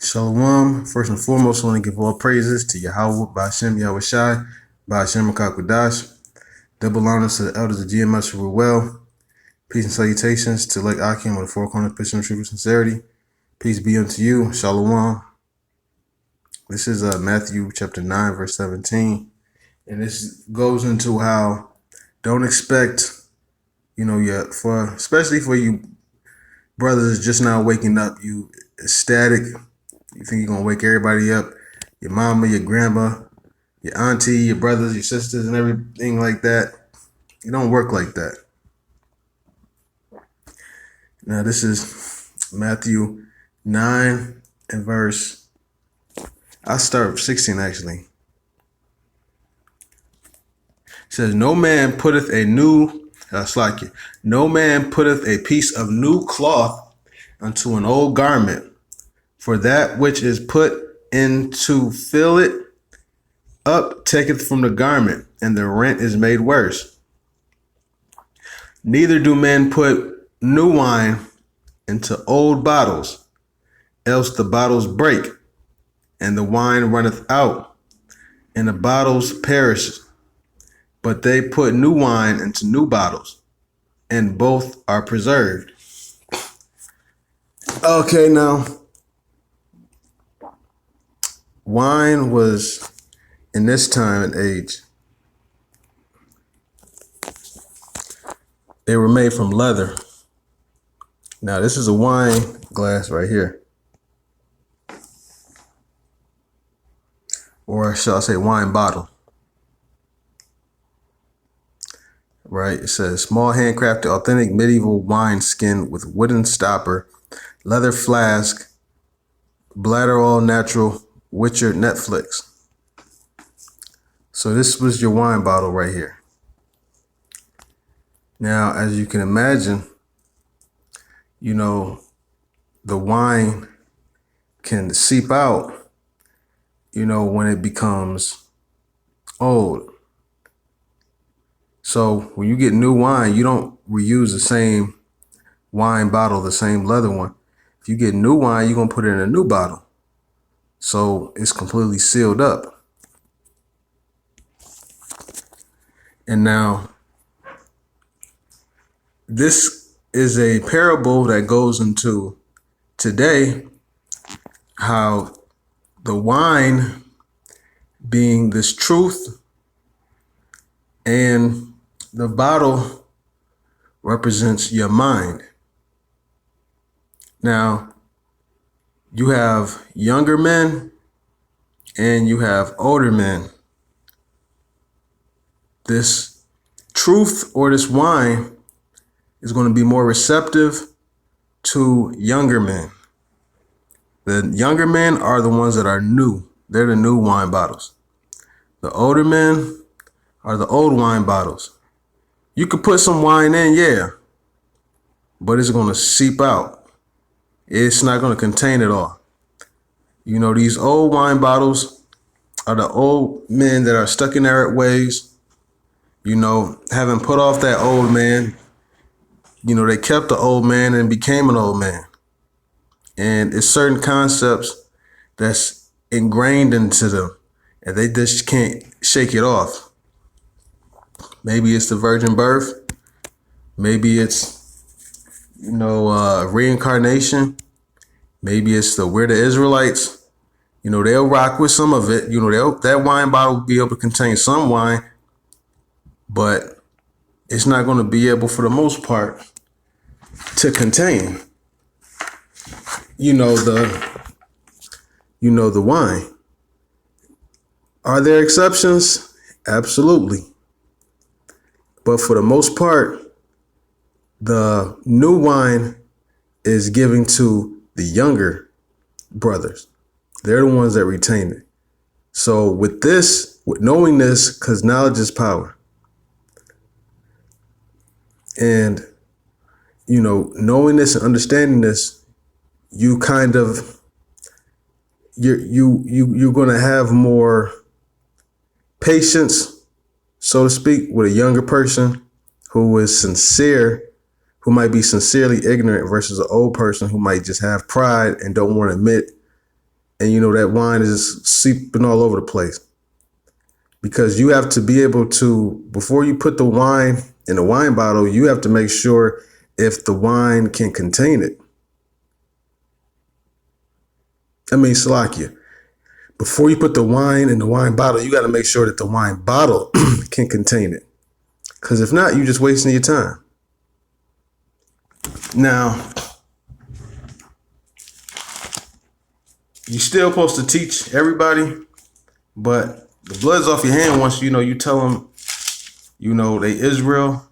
Shalom. First and foremost, I want to give all praises to Yahweh, Ba'ashem, Yahweh Shai, Ba'ashem, Makakwadash. Double honors to the elders of GMS who were well. Peace and salutations to Lake Akim with the four corners, pitch and truth and sincerity. Peace be unto you. Shalom. This is Matthew chapter 9, verse 17. And this goes into how don't expect, especially for you brothers just now waking up, you ecstatic. You think you're going to wake everybody up, your mama, your grandma, your auntie, your brothers, your sisters, and everything like that. It don't work like that. Now, this is Matthew 9 and verse, I'll start with 16 actually. It says, no man putteth a piece of new cloth unto an old garment. For that which is put in to fill it up taketh from the garment, and the rent is made worse. Neither do men put new wine into old bottles, else the bottles break, and the wine runneth out, and the bottles perish. But they put new wine into new bottles, and both are preserved. Okay, now, wine was, in this time and age, they were made from leather. Now, this is a wine glass right here. Or shall I say wine bottle. Right? It says small handcrafted authentic medieval wine skin with wooden stopper, leather flask, bladder all natural, Witcher Netflix. So this was your wine bottle right here. Now, as you can imagine, the wine can seep out, when it becomes old. So when you get new wine, you don't reuse the same wine bottle, the same leather one. If you get new wine, you're going to put it in a new bottle. So it's completely sealed up. And now, this is a parable that goes into today, how the wine being this truth and the bottle represents your mind. Now, you have younger men and you have older men. This truth or this wine is going to be more receptive to younger men. The younger men are the ones that are new. They're the new wine bottles. The older men are the old wine bottles. You could put some wine in, yeah, but it's going to seep out. It's not going to contain it all. These old wine bottles are the old men that are stuck in their ways, having put off that old man. They kept the old man and became an old man. And it's certain concepts that's ingrained into them, and they just can't shake it off. Maybe it's the virgin birth. Maybe it's, reincarnation. Maybe it's we're the Israelites. They'll rock with some of it. That wine bottle will be able to contain some wine, but it's not going to be able, for the most part, to contain, the wine. Are there exceptions? Absolutely. But for the most part, the new wine is giving to the younger brothers. They're the ones that retain it. So with knowing this, because knowledge is power. And, knowing this and understanding this, you kind of, you're going to have more patience, so to speak, with a younger person who is sincere, who might be sincerely ignorant versus an old person who might just have pride and don't want to admit and that wine is seeping all over the place. Because you have to be able to, before you put the wine in the wine bottle, you have to make sure if the wine can contain it. Salakia. Before you put the wine in the wine bottle, you got to make sure that the wine bottle can contain it. Because if not, you're just wasting your time. Now, you're still supposed to teach everybody, but the blood's off your hand once you tell them, they Israel,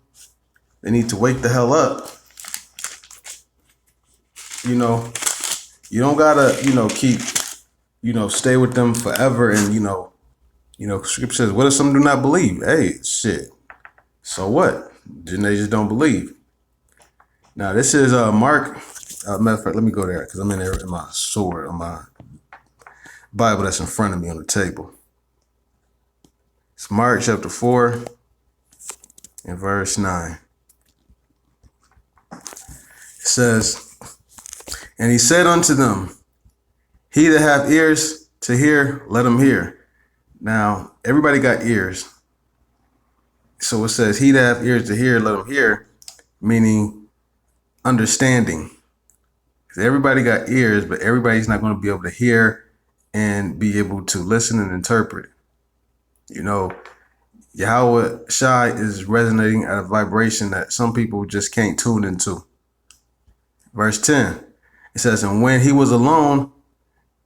they need to wake the hell up. You don't gotta, keep, stay with them forever. And, scripture says, what if some do not believe? Hey, shit. So what? Then they just don't believe. Now, this is Mark. Matter of fact, let me go there because I'm in there in my sword, on my Bible that's in front of me on the table. It's Mark chapter 4 and verse 9. It says, and he said unto them, he that hath ears to hear, let him hear. Now, everybody got ears. So it says, he that hath ears to hear, let him hear, meaning understanding. Everybody got ears, but everybody's not going to be able to hear and be able to listen and interpret. Yahweh Shai is resonating at a vibration that some people just can't tune into. Verse 10, it says, and when he was alone,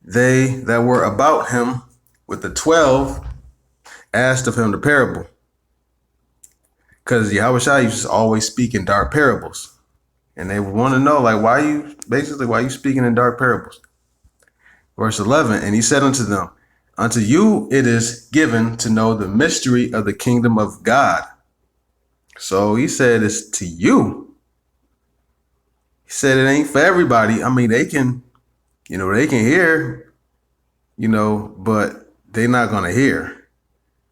they that were about him with the 12 asked of him the parable. Because Yahweh Shai used to always speak in dark parables. And they would want to know, why you speaking in dark parables? Verse 11, and he said unto them, unto you it is given to know the mystery of the kingdom of God. So he said it's to you. He said it ain't for everybody. They can, they can hear, but they're not going to hear,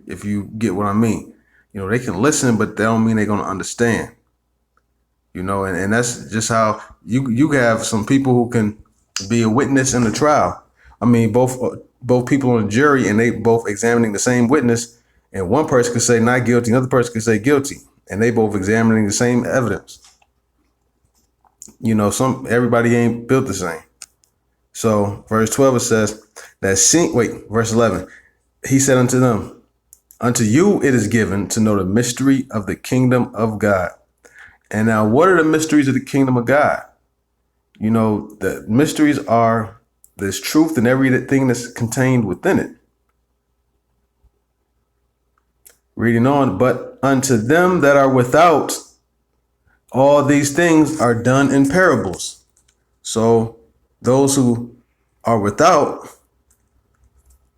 if you get what I mean. They can listen, but they don't mean they're going to understand. And that's just how you have some people who can be a witness in the trial. Both people on the jury, and they both examining the same witness, and one person could say not guilty, another person could say guilty, and they both examining the same evidence. Everybody ain't built the same. So verse 12, it says verse 11, he said unto them, unto you it is given to know the mystery of the kingdom of God. And now, what are the mysteries of the kingdom of God? The mysteries are there's truth in everything that's contained within it. Reading on, but unto them that are without, all these things are done in parables. So those who are without,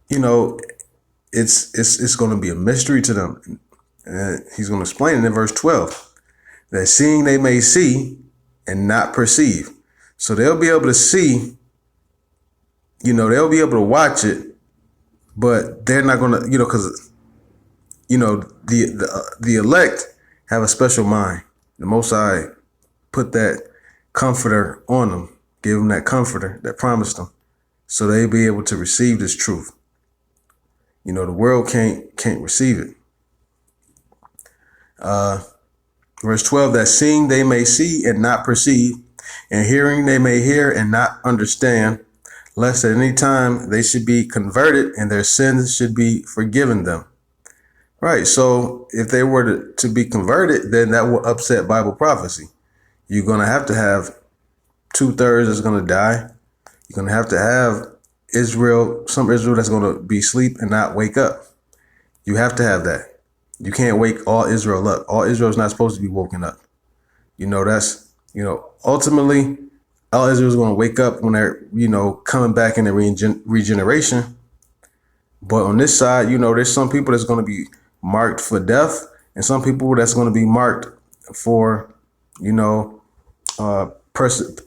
it's going to be a mystery to them. And he's going to explain it in verse 12. That seeing they may see and not perceive. So they'll be able to see, they'll be able to watch it, but they're not going to, because, the elect have a special mind. The Most High put that comforter on them, gave them that comforter that promised them, so they'll be able to receive this truth. The world can't receive it. Verse 12, that seeing they may see and not perceive, and hearing they may hear and not understand, lest at any time they should be converted and their sins should be forgiven them. Right. So if they were to be converted, then that will upset Bible prophecy. You're going to have 2/3 is going to die. You're going to have some Israel that's going to be asleep and not wake up. You have to have that. You can't wake all Israel up. All Israel is not supposed to be woken up. Ultimately, all Israel is going to wake up when they're, coming back in the regeneration. But on this side, there's some people that's going to be marked for death, and some people that's going to be marked for, to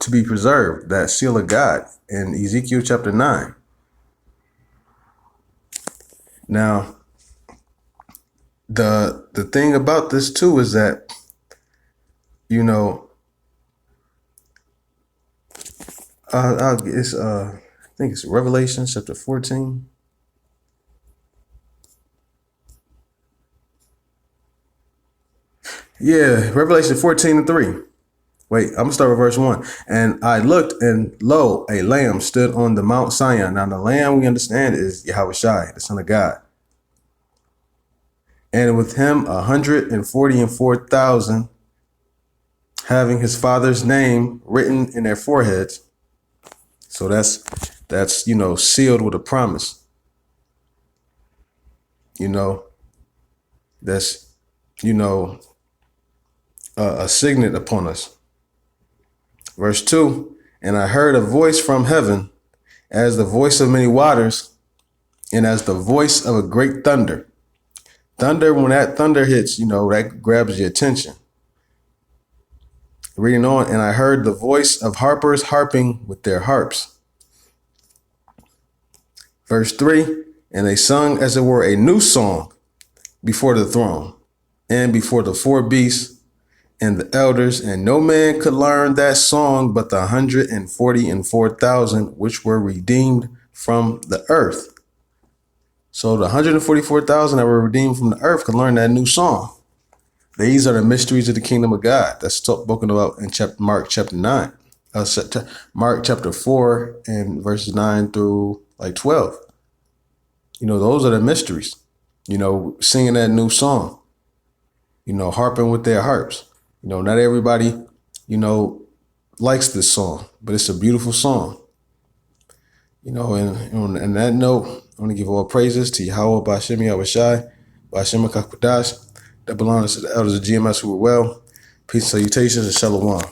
be preserved, that seal of God in Ezekiel chapter 9. Now, the thing about this too is that, think it's Revelation chapter 14. Yeah, Revelation 14:3. Wait, I'm gonna start with verse 1. And I looked, and lo, a lamb stood on the Mount Zion. Now, the lamb we understand is Yahushua, the Son of God. And with him 144,000, having his father's name written in their foreheads. So that's sealed with a promise. That's a signet upon us. Verse 2, and I heard a voice from heaven, as the voice of many waters, and as the voice of a great thunder. Thunder, when that thunder hits, that grabs your attention. Reading on, and I heard the voice of harpers harping with their harps. Verse 3, and they sung as it were a new song before the throne and before the four beasts and the elders, and no man could learn that song but the 144,000 which were redeemed from the earth. So the 144,000 that were redeemed from the earth could learn that new song. These are the mysteries of the kingdom of God. That's spoken about in Mark chapter 9. Mark chapter 4 and verses 9 through 12. Those are the mysteries. Singing that new song. Harping with their harps. Not everybody, likes this song, but it's a beautiful song. And on that note, I want to give all praises to Yahweh Ba'Shem Yahushai, Ba'Shem HaKakwadash, that belongs to the elders of GMS who were well. Peace, salutations, and shalom.